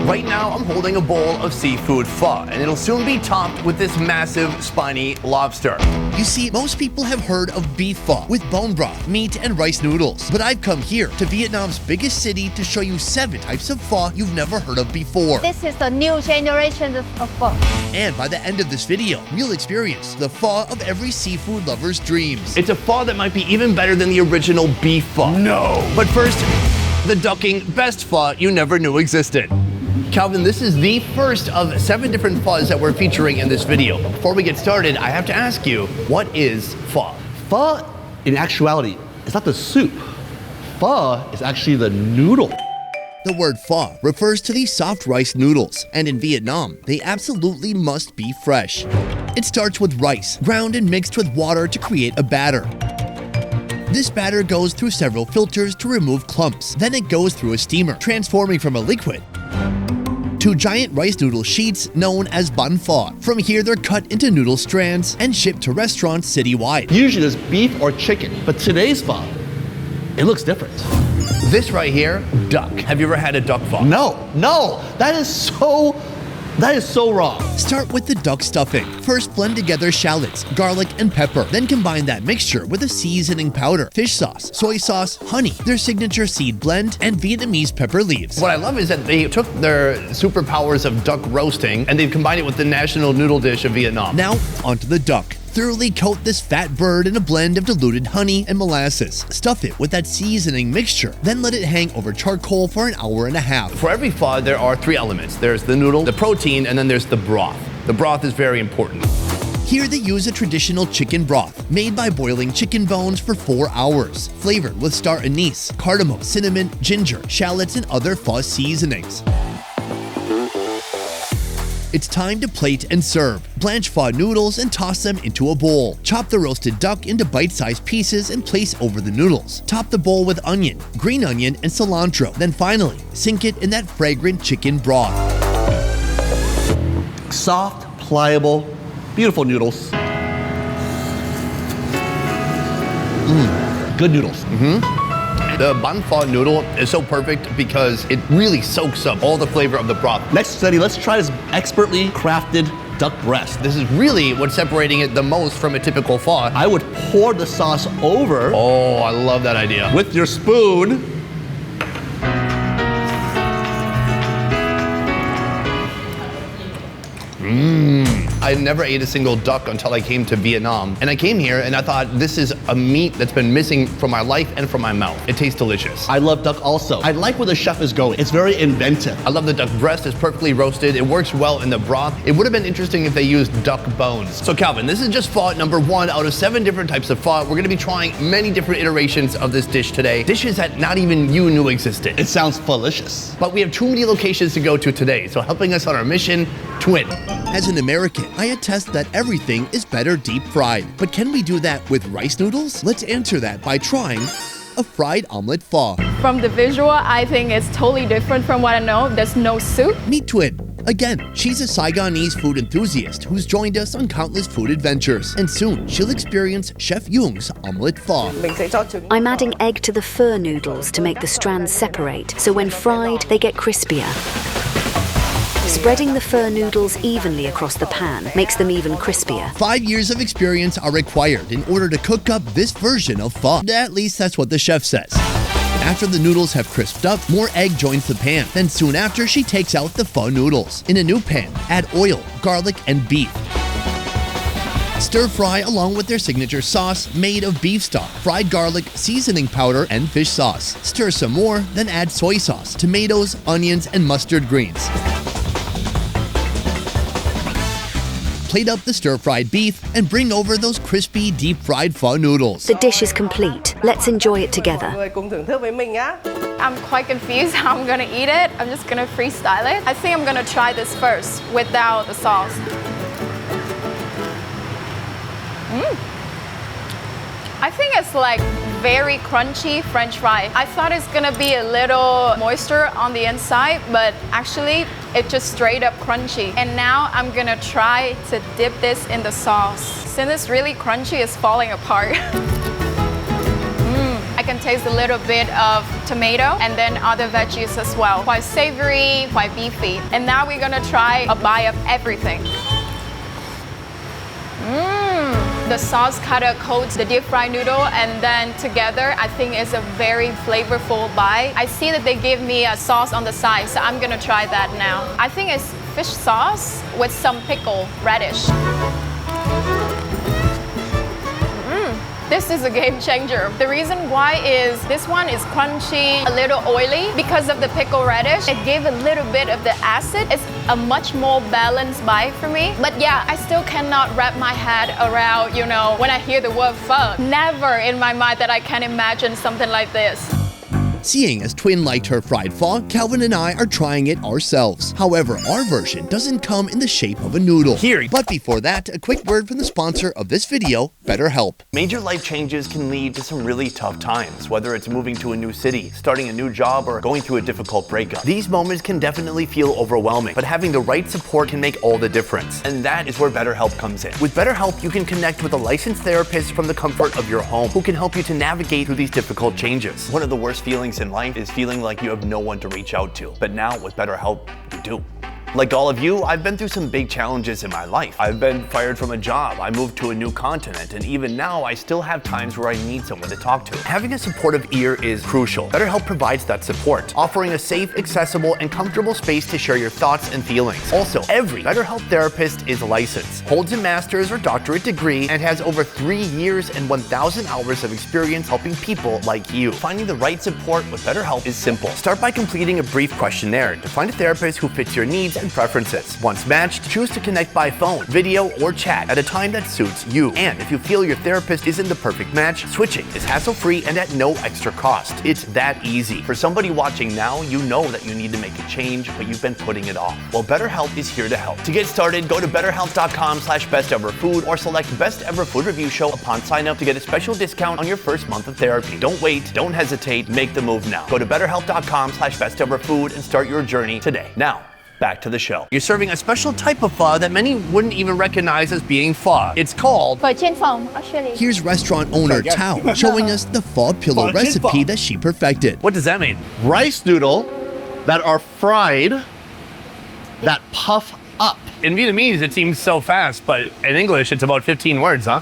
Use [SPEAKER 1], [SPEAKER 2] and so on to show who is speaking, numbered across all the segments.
[SPEAKER 1] Right now, I'm holding a bowl of seafood pho, and it'll soon be topped with this massive, spiny lobster.
[SPEAKER 2] You see, most people have heard of beef pho with bone broth, meat, and rice noodles. But I've come here to Vietnam's biggest city to show you 7 types of pho you've never heard of before.
[SPEAKER 3] This is the new generation of pho.
[SPEAKER 2] And by the end of this video, you'll experience the pho of every seafood lover's dreams.
[SPEAKER 1] It's a pho that might be even better than the original beef pho. No! But first, the ducking best pho you never knew existed. Calvin, this is the first of 7 different phos that we're featuring in this video. Before we get started, I have to ask you, what is pho?
[SPEAKER 4] Pho, in actuality, is not the soup. Pho is actually the noodle.
[SPEAKER 2] The word pho refers to these soft rice noodles, and in Vietnam, they absolutely must be fresh. It starts with rice, ground and mixed with water to create a batter. This batter goes through several filters to remove clumps. Then it goes through a steamer, transforming from a liquid to giant rice noodle sheets known as bun pho. From here, they're cut into noodle strands and shipped to restaurants citywide.
[SPEAKER 4] Usually there's beef or chicken, but today's pho, it looks different.
[SPEAKER 1] This right here, duck. Have you ever had a duck pho?
[SPEAKER 4] No, that is so wrong.
[SPEAKER 2] Start with the duck stuffing. First, blend together shallots, garlic, and pepper. Then combine that mixture with a seasoning powder, fish sauce, soy sauce, honey, their signature seed blend, and Vietnamese pepper leaves.
[SPEAKER 1] What I love is that they took their superpowers of duck roasting and they've combined it with the national noodle dish of Vietnam.
[SPEAKER 2] Now, onto the duck. Thoroughly coat this fat bird in a blend of diluted honey and molasses. Stuff it with that seasoning mixture. Then let it hang over charcoal for an hour and a half.
[SPEAKER 1] For every pho, there are 3 elements. There's the noodle, the protein, and then there's the broth. The broth is very important.
[SPEAKER 2] Here they use a traditional chicken broth made by boiling chicken bones for 4 hours, flavored with star anise, cardamom, cinnamon, ginger, shallots, and other pho seasonings. It's time to plate and serve. Blanch pho noodles and toss them into a bowl. Chop the roasted duck into bite-sized pieces and place over the noodles. Top the bowl with onion, green onion, and cilantro. Then finally, sink it in that fragrant chicken broth.
[SPEAKER 4] Soft, pliable, beautiful noodles. Good noodles.
[SPEAKER 1] The bun pho noodle is so perfect because it really soaks up all the flavor of the broth.
[SPEAKER 4] Next study, let's try this expertly crafted duck breast.
[SPEAKER 1] This is really what's separating it the most from a typical pho.
[SPEAKER 4] I would pour the sauce over.
[SPEAKER 1] Oh, I love that idea.
[SPEAKER 4] With your spoon.
[SPEAKER 1] I never ate a single duck until I came to Vietnam. And I came here and I thought, this is a meat that's been missing from my life and from my mouth. It tastes delicious.
[SPEAKER 4] I love duck also. I like where the chef is going. It's very inventive.
[SPEAKER 1] I love the duck breast. It's perfectly roasted. It works well in the broth. It would have been interesting if they used duck bones. So Calvin, this is just pho number 1 out of 7 different types of pho. We're gonna be trying many different iterations of this dish today. Dishes that not even you knew existed.
[SPEAKER 4] It sounds delicious.
[SPEAKER 1] But we have too many locations to go to today. So helping us on our mission, Thuyen.
[SPEAKER 2] As an American, I attest that everything is better deep fried. But can we do that with rice noodles? Let's answer that by trying a fried omelet pho.
[SPEAKER 5] From the visual, I think it's totally different from what I know. There's no soup.
[SPEAKER 2] Meet Thuyen. Again, she's a Saigonese food enthusiast who's joined us on countless food adventures. And soon, she'll experience Chef Yung's omelet pho.
[SPEAKER 6] I'm adding egg to the pho noodles to make the strands separate, so when fried, they get crispier. Spreading the pho noodles evenly across the pan makes them even crispier.
[SPEAKER 2] 5 years of experience are required in order to cook up this version of pho. At least that's what the chef says. After the noodles have crisped up, more egg joins the pan. Then soon after, she takes out the pho noodles. In a new pan, add oil, garlic, and beef. Stir fry along with their signature sauce made of beef stock, fried garlic, seasoning powder, and fish sauce. Stir some more, then add soy sauce, tomatoes, onions, and mustard greens. Plate up the stir-fried beef and bring over those crispy, deep-fried pho noodles.
[SPEAKER 6] The dish is complete. Let's enjoy it together.
[SPEAKER 5] I'm quite confused how I'm gonna eat it. I'm just gonna freestyle it. I think I'm gonna try this first without the sauce. I think it's like very crunchy French fry. I thought it's gonna be a little moisture on the inside, but actually it's just straight up crunchy. And now I'm gonna try to dip this in the sauce. Since it's really crunchy, it's falling apart. I can taste a little bit of tomato and then other veggies as well. Quite savory, quite beefy. And now we're gonna try a bite of everything. The sauce kind of coats the deep fried noodle, and then together I think it's a very flavorful bite. I see that they give me a sauce on the side, so I'm gonna try that now. I think it's fish sauce with some pickle radish. This is a game changer. The reason why is this one is crunchy, a little oily because of the pickle radish. It gave a little bit of the acid. It's a much more balanced bite for me. But yeah, I still cannot wrap my head around, you know, when I hear the word pho. Never in my mind that I can imagine something like this.
[SPEAKER 2] Seeing as Thuyen liked her fried pho, Calvin and I are trying it ourselves. However, our version doesn't come in the shape of a noodle. But before that, a quick word from the sponsor of this video, BetterHelp.
[SPEAKER 1] Major life changes can lead to some really tough times, whether it's moving to a new city, starting a new job, or going through a difficult breakup. These moments can definitely feel overwhelming, but having the right support can make all the difference. And that is where BetterHelp comes in. With BetterHelp, you can connect with a licensed therapist from the comfort of your home who can help you to navigate through these difficult changes. One of the worst feelings in life is feeling like you have no one to reach out to. But now with BetterHelp, you do. Like all of you, I've been through some big challenges in my life. I've been fired from a job, I moved to a new continent, and even now I still have times where I need someone to talk to. Having a supportive ear is crucial. BetterHelp provides that support, offering a safe, accessible, and comfortable space to share your thoughts and feelings. Also, every BetterHelp therapist is licensed, holds a master's or doctorate degree, and has over 3 years and 1,000 hours of experience helping people like you. Finding the right support with BetterHelp is simple. Start by completing a brief questionnaire to find a therapist who fits your needs and preferences. Once matched, choose to connect by phone, video, or chat at a time that suits you. And if you feel your therapist isn't the perfect match, switching is hassle-free and at no extra cost. It's that easy. For somebody watching now, you know that you need to make a change, but you've been putting it off. Well, BetterHelp is here to help. To get started, go to betterhelp.com/besteverfood or select Best Ever Food Review Show upon sign up to get a special discount on your first month of therapy. Don't wait, don't hesitate, make the move now. Go to betterhelp.com/besteverfood and start your journey today. Now, back to the show. You're serving a special type of pho that many wouldn't even recognize as being pho. It's called
[SPEAKER 3] Phở trên phòng, actually.
[SPEAKER 2] Here's restaurant owner Tao showing us the pho pillow recipe that she perfected.
[SPEAKER 1] What does that mean?
[SPEAKER 4] Rice noodle that are fried, that puff up.
[SPEAKER 1] In Vietnamese, it seems so fast, but in English, it's about 15 words, huh?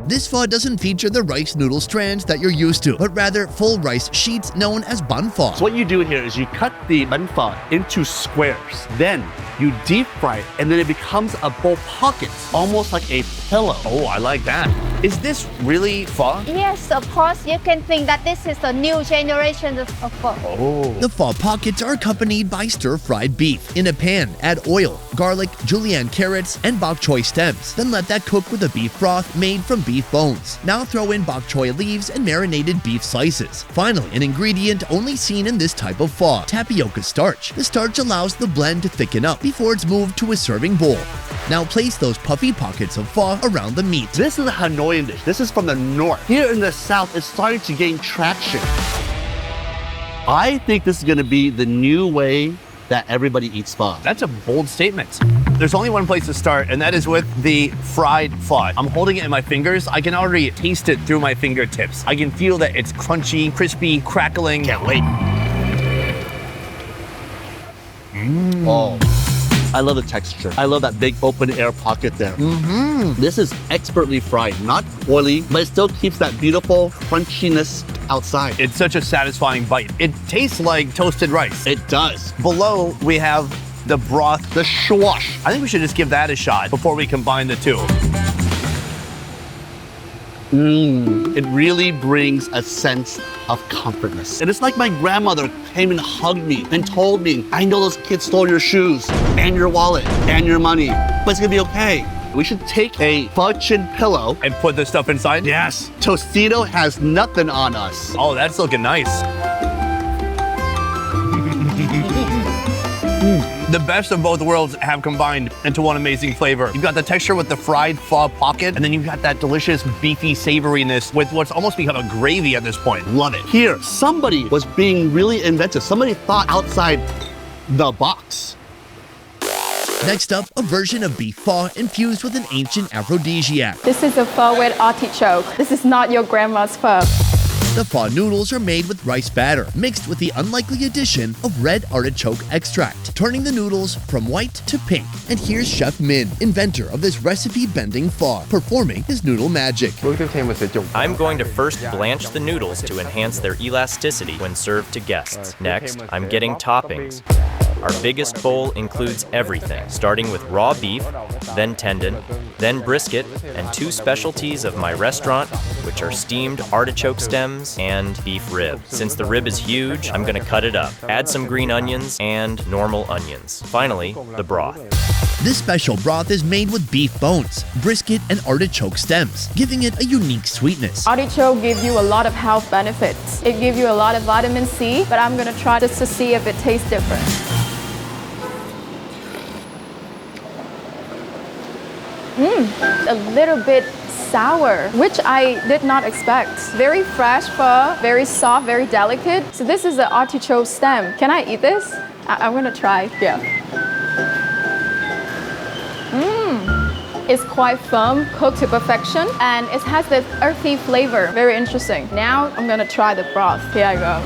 [SPEAKER 2] This pho doesn't feature the rice noodle strands that you're used to, but rather full rice sheets known as bun pho.
[SPEAKER 4] So what you do here is you cut the bun pho into squares. Then you deep fry it, and then it becomes a bowl pocket, almost like a pillow.
[SPEAKER 1] Oh, I like that. Is this really pho?
[SPEAKER 3] Yes, of course, you can think that this is a new generation of pho.
[SPEAKER 1] Oh.
[SPEAKER 2] The pho pockets are accompanied by stir-fried beef. In a pan, add oil, garlic, julienne carrots, and bok choy stems. Then let that cook with a beef broth made from beef bones. Now throw in bok choy leaves and marinated beef slices. Finally, an ingredient only seen in this type of pho, tapioca starch. The starch allows the blend to thicken up before it's moved to a serving bowl. Now place those puffy pockets of pho around the meat.
[SPEAKER 4] This is a Hanoian dish. This is from the north. Here in the south, it's starting to gain traction. I think this is going to be the new way that everybody eats pho.
[SPEAKER 1] That's a bold statement. There's only one place to start, and that is with the fried pho. I'm holding it in my fingers. I can already taste it through my fingertips. I can feel that it's crunchy, crispy, crackling.
[SPEAKER 4] Can't wait. Oh, I love the texture. I love that big open air pocket there. This is expertly fried, not oily, but it still keeps that beautiful crunchiness outside.
[SPEAKER 1] It's such a satisfying bite. It tastes like toasted rice.
[SPEAKER 4] It does.
[SPEAKER 1] Below, we have the broth.
[SPEAKER 4] The swash.
[SPEAKER 1] I think we should just give that a shot before we combine the two.
[SPEAKER 4] It really brings a sense of comfortness. And it's like my grandmother came and hugged me and told me, I know those kids stole your shoes and your wallet and your money, but it's gonna be okay. We should take a Poached pillow
[SPEAKER 1] And put this stuff inside?
[SPEAKER 4] Yes. Tostito has nothing on us.
[SPEAKER 1] Oh, that's looking nice. The best of both worlds have combined into one amazing flavor. You've got the texture with the fried pho pocket, and then you've got that delicious beefy savoriness with what's almost become a gravy at this point.
[SPEAKER 4] Love it. Here, somebody was being really inventive. Somebody thought outside the box.
[SPEAKER 2] Next up, a version of beef pho infused with an ancient aphrodisiac.
[SPEAKER 5] This is a pho with artichoke. This is not your grandma's pho.
[SPEAKER 2] The pho noodles are made with rice batter, mixed with the unlikely addition of red artichoke extract, turning the noodles from white to pink. And here's Chef Minh, inventor of this recipe-bending pho, performing his noodle magic.
[SPEAKER 7] I'm going to first blanch the noodles to enhance their elasticity when served to guests. Next, I'm getting toppings. Our biggest bowl includes everything, starting with raw beef, then tendon, then brisket, and 2 specialties of my restaurant, which are steamed artichoke stems and beef rib. Since the rib is huge, I'm gonna cut it up. Add some green onions and normal onions. Finally, the broth.
[SPEAKER 2] This special broth is made with beef bones, brisket, and artichoke stems, giving it a unique sweetness.
[SPEAKER 5] Artichoke gives you a lot of health benefits. It gives you a lot of vitamin C, but I'm gonna try this to see if it tastes different. A little bit sour, which I did not expect. Very fresh pho, very soft, very delicate. So this is the artichoke stem. Can I eat this? I'm gonna try, yeah. It's quite firm, cooked to perfection, and it has this earthy flavor. Very interesting. Now I'm gonna try the broth. Here I go.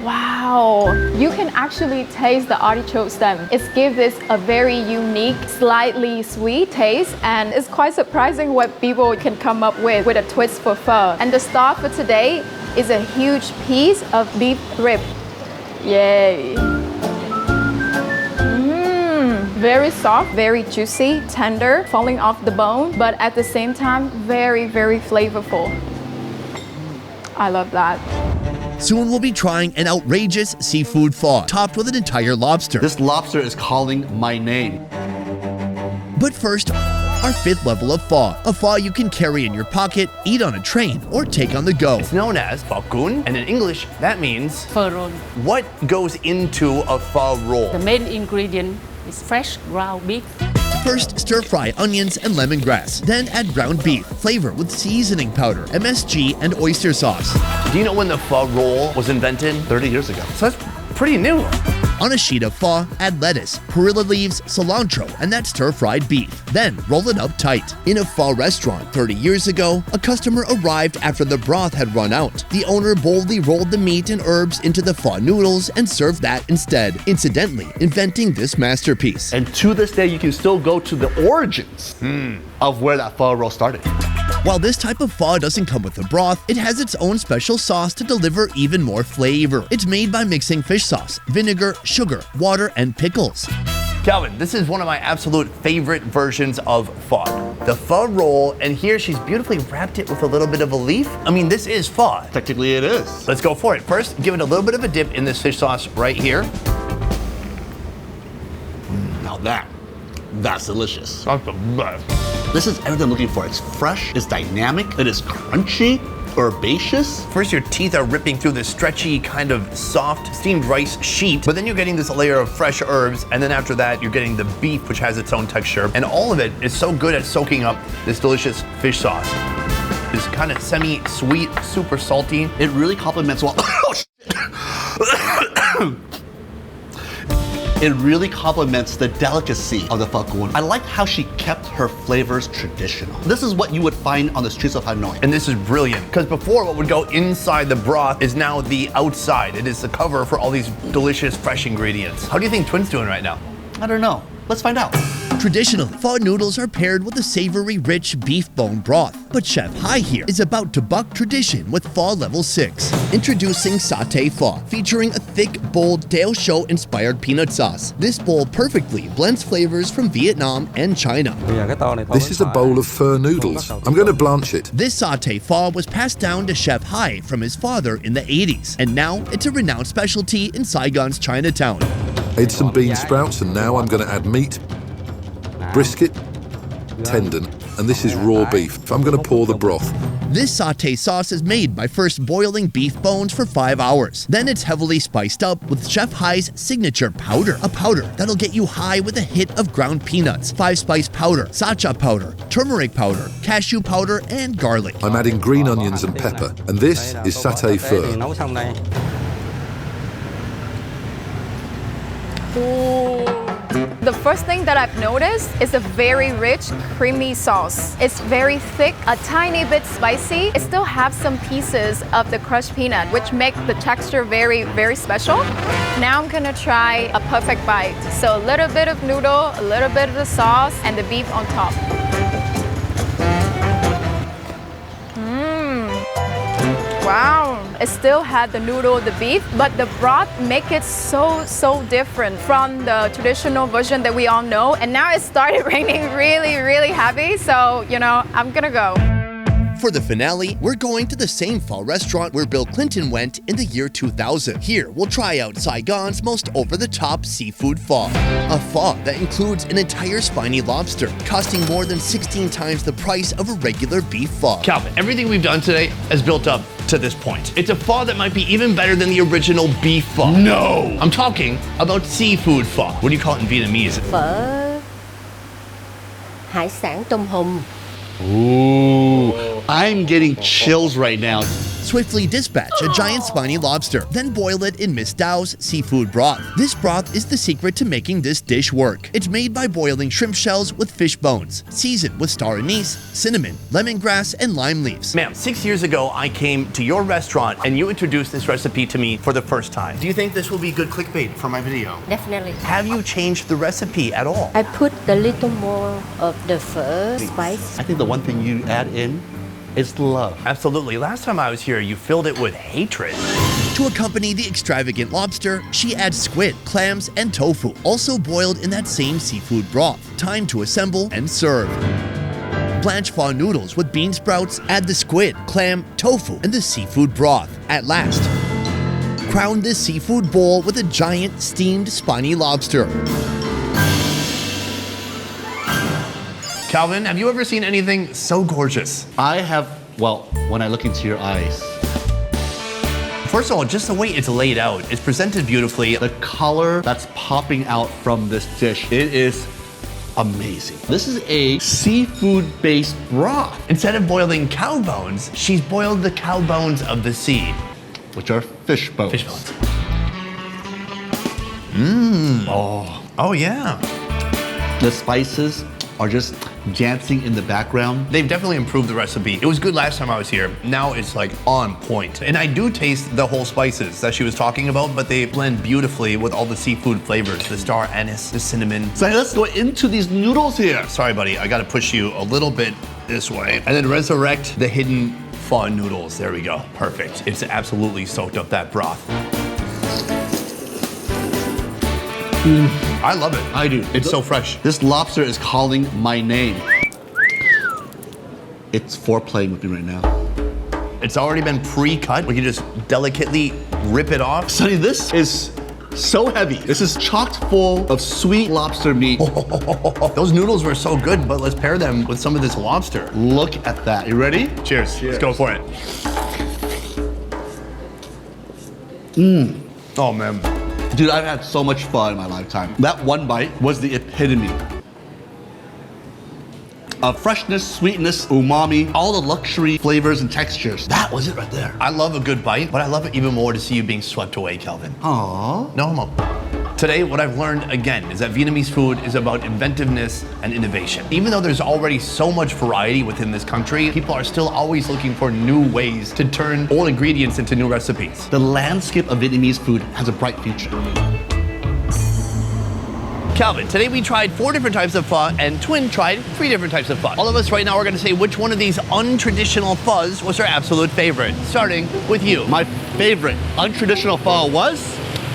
[SPEAKER 5] Wow, you can actually taste the artichoke stem. It gives this a very unique, slightly sweet taste, and it's quite surprising what people can come up with a twist for pho. And the star for today is a huge piece of beef rib. Yay. Very soft, very juicy, tender, falling off the bone, but at the same time, very, very flavorful. I love that.
[SPEAKER 2] Soon we'll be trying an outrageous seafood pho, topped with an entire lobster.
[SPEAKER 4] This lobster is calling my name.
[SPEAKER 2] But first, our 5th level of pho, a pho you can carry in your pocket, eat on a train, or take on the go.
[SPEAKER 1] It's known as pho kun, and in English, that means
[SPEAKER 8] Pho roll.
[SPEAKER 1] what goes into a pho roll?
[SPEAKER 8] The main ingredient is fresh ground beef.
[SPEAKER 2] First, stir-fry onions and lemongrass. Then add ground beef, flavor with seasoning powder, MSG, and oyster sauce.
[SPEAKER 1] Do you know when the pho roll was invented?
[SPEAKER 4] 30 years ago.
[SPEAKER 1] So that's pretty new.
[SPEAKER 2] On a sheet of pho, add lettuce, perilla leaves, cilantro, and that stir-fried beef. Then roll it up tight. In a pho restaurant 30 years ago, a customer arrived after the broth had run out. The owner boldly rolled the meat and herbs into the pho noodles and served that instead, incidentally inventing this masterpiece.
[SPEAKER 4] And to this day, you can still go to the origins of where that pho roll started.
[SPEAKER 2] While this type of pho doesn't come with the broth, it has its own special sauce to deliver even more flavor. It's made by mixing fish sauce, vinegar, sugar, water, and pickles.
[SPEAKER 1] Calvin, this is one of my absolute favorite versions of pho. The pho roll, and here she's beautifully wrapped it with a little bit of a leaf. I mean, this is pho.
[SPEAKER 4] Technically, it is.
[SPEAKER 1] Let's go for it. First, give it a little bit of a dip in this fish sauce right here.
[SPEAKER 4] Now that's delicious.
[SPEAKER 1] That's the best.
[SPEAKER 4] This is everything I'm looking for. It's fresh, it's dynamic, it is crunchy, herbaceous.
[SPEAKER 1] First, your teeth are ripping through this stretchy, kind of soft steamed rice sheet, but then you're getting this layer of fresh herbs, and then after that, you're getting the beef, which has its own texture, and all of it is so good at soaking up this delicious fish sauce. It's kind of semi-sweet, super salty.
[SPEAKER 4] It really complements It really complements the delicacy of the pho kun. I like how she kept her flavors traditional. This is what you would find on the streets of Hanoi.
[SPEAKER 1] And this is brilliant, because before what would go inside the broth is now the outside. It is the cover for all these delicious, fresh ingredients. How do you think Twin's doing right now?
[SPEAKER 4] I don't know. Let's find out.
[SPEAKER 2] Traditionally, pho noodles are paired with a savory, rich beef bone broth. But Chef Hai here is about to buck tradition with Pho Level 6. Introducing Satay Pho, featuring a thick, bold Teo Show inspired peanut sauce. This bowl perfectly blends flavors from Vietnam and China.
[SPEAKER 9] This is a bowl of pho noodles. I'm going to blanch it.
[SPEAKER 2] This Satay Pho was passed down to Chef Hai from his father in the 80s, and now it's a renowned specialty in Saigon's Chinatown.
[SPEAKER 9] Add some bean sprouts, and now I'm going to add meat, brisket, tendon, and this is raw beef. I'm going to pour the broth.
[SPEAKER 2] This satay sauce is made by first boiling beef bones for 5 hours. Then it's heavily spiced up with Chef Hai's signature powder, a powder that'll get you high with a hit of ground peanuts, 5-spice powder, sacha powder, turmeric powder, cashew powder, and garlic.
[SPEAKER 9] I'm adding green onions and pepper, and this is Satay Pho.
[SPEAKER 5] The The first thing that I've noticed is a very rich, creamy sauce. It's very thick, a tiny bit spicy. It still has some pieces of the crushed peanut, which make the texture very, very special. Now I'm gonna try a perfect bite. So a little bit of noodle, a little bit of the sauce, and the beef on top. Wow, it still had the noodle, the beef, but the broth make it so different from the traditional version that we all know. And now it started raining really heavy, so, you know, I'm gonna go.
[SPEAKER 2] For the finale, we're going to the same pho restaurant where Bill Clinton went in the year 2000. Here, we'll try out Saigon's most over-the-top seafood pho. A pho that includes an entire spiny lobster, costing more than 16 times the price of a regular beef pho.
[SPEAKER 1] Calvin, everything we've done today has built up to this point. It's a pho that might be even better than the original beef pho. No! I'm talking about seafood pho. What do you call it in Vietnamese?
[SPEAKER 10] Phở hải sản tôm hùm.
[SPEAKER 4] Ooh, I'm getting chills right now.
[SPEAKER 2] Swiftly dispatch a giant spiny lobster, then boil it in Miss Dao's seafood broth. This broth is the secret to making this dish work. It's made by boiling shrimp shells with fish bones, seasoned with star anise, cinnamon, lemongrass, and lime leaves.
[SPEAKER 1] Ma'am, 6 years ago, I came to your restaurant and you introduced this recipe to me for the first time. Do you think this will be good clickbait for my video?
[SPEAKER 10] Definitely.
[SPEAKER 1] Have you changed the recipe at all?
[SPEAKER 10] I put a little more of the phở spice.
[SPEAKER 4] I think the one thing you add in is love.
[SPEAKER 1] Absolutely. Last time I was here, you filled it with hatred.
[SPEAKER 2] To accompany the extravagant lobster, she adds squid, clams, and tofu, also boiled in that same seafood broth. Time to assemble and serve. Blanch pho noodles with bean sprouts, add the squid, clam, tofu, and the seafood broth. At last, crown this seafood bowl with a giant steamed spiny lobster.
[SPEAKER 1] Calvin, have you ever seen anything so gorgeous?
[SPEAKER 4] I have, well, when I look into your eyes.
[SPEAKER 1] First of all, just the way it's laid out, it's presented beautifully.
[SPEAKER 4] The color that's popping out from this dish, it is amazing. This is a seafood-based broth.
[SPEAKER 1] Instead of boiling cow bones, she's boiled the cow bones of the sea.
[SPEAKER 4] Which are fish bones.
[SPEAKER 1] Fish bones. Oh yeah.
[SPEAKER 4] The spices are just dancing in the background.
[SPEAKER 1] They've definitely improved the recipe. It was good last time I was here. Now it's like on point. And I do taste the whole spices that she was talking about, but they blend beautifully with all the seafood flavors. The star anise, the cinnamon.
[SPEAKER 4] So let's go into these noodles here.
[SPEAKER 1] Sorry, buddy, I gotta push you a little bit this way. And then resurrect the hidden pho noodles. There we go, perfect. It's absolutely soaked up that broth. I love it.
[SPEAKER 4] I do.
[SPEAKER 1] It's so fresh.
[SPEAKER 4] This lobster is calling my name. It's foreplaying with me right now.
[SPEAKER 1] It's already been pre-cut. We can just delicately rip it off.
[SPEAKER 4] Sonny, this is so heavy. This is chocked full of sweet lobster meat.
[SPEAKER 1] Those noodles were so good, but let's pair them with some of this lobster.
[SPEAKER 4] Look at that. You ready?
[SPEAKER 1] Cheers. Let's go for it. Oh, man.
[SPEAKER 4] Dude, I've had so much fun in my lifetime. That one bite was the epitome of freshness, sweetness, umami, all the luxury flavors and textures. That was it right there.
[SPEAKER 1] I love a good bite, but I love it even more to see you being swept away, Calvin.
[SPEAKER 4] Aww.
[SPEAKER 1] No homo. Today, what I've learned again is that Vietnamese food is about inventiveness and innovation. Even though there's already so much variety within this country, people are still always looking for new ways to turn old ingredients into new recipes.
[SPEAKER 4] The landscape of Vietnamese food has a bright future.
[SPEAKER 1] Calvin, today we tried 4 different types of pho and Thuyen tried 3 different types of pho. All of us right now are gonna say which one of these untraditional phos was our absolute favorite, starting with you.
[SPEAKER 4] My favorite untraditional pho was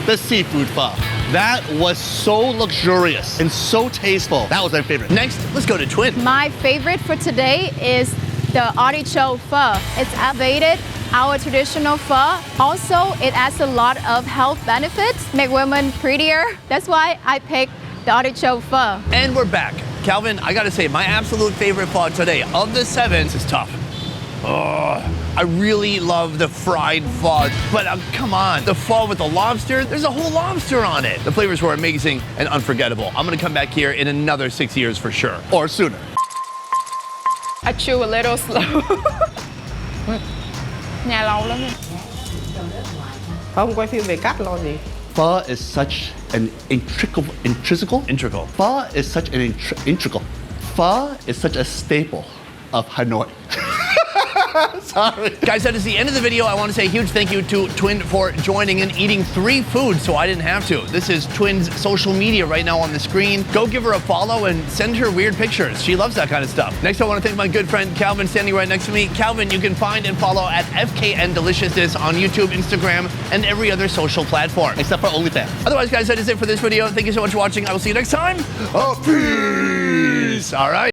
[SPEAKER 4] the seafood pho. That was so luxurious and so tasteful. That was my favorite.
[SPEAKER 1] Next, let's go to Thuyen.
[SPEAKER 5] My favorite for today is the Artichoke Pho. It's elevated our traditional pho. Also, it adds a lot of health benefits, make women prettier. That's why I picked the Artichoke Pho.
[SPEAKER 1] And we're back. Calvin, I gotta say, my absolute favorite pho today of the 7, this is tough. I really love the fried pho, but come on, the pho with the lobster, there's a whole lobster on it. The flavors were amazing and unforgettable. I'm gonna come back here in another 6 years for sure, or sooner.
[SPEAKER 5] I chew a little slow.
[SPEAKER 8] Nhà lâu lắm. Không quay phim về cắt lo gì.
[SPEAKER 4] Pho is such an integral. Pho is such an integral. Pho is such a staple of Hanoi. Sorry.
[SPEAKER 1] Guys, that is the end of the video. I want to say a huge thank you to Thuyen for joining and eating 3 foods so I didn't have to. This is Thuyen's social media right now on the screen. Go give her a follow and send her weird pictures. She loves that kind of stuff. Next, I want to thank my good friend Calvin standing right next to me. Calvin, you can find and follow at FKN Deliciousness on YouTube, Instagram, and every other social platform.
[SPEAKER 4] Except for OnlyFans.
[SPEAKER 1] Otherwise, guys, that is it for this video. Thank you so much for watching. I will see you next time. Peace. All right.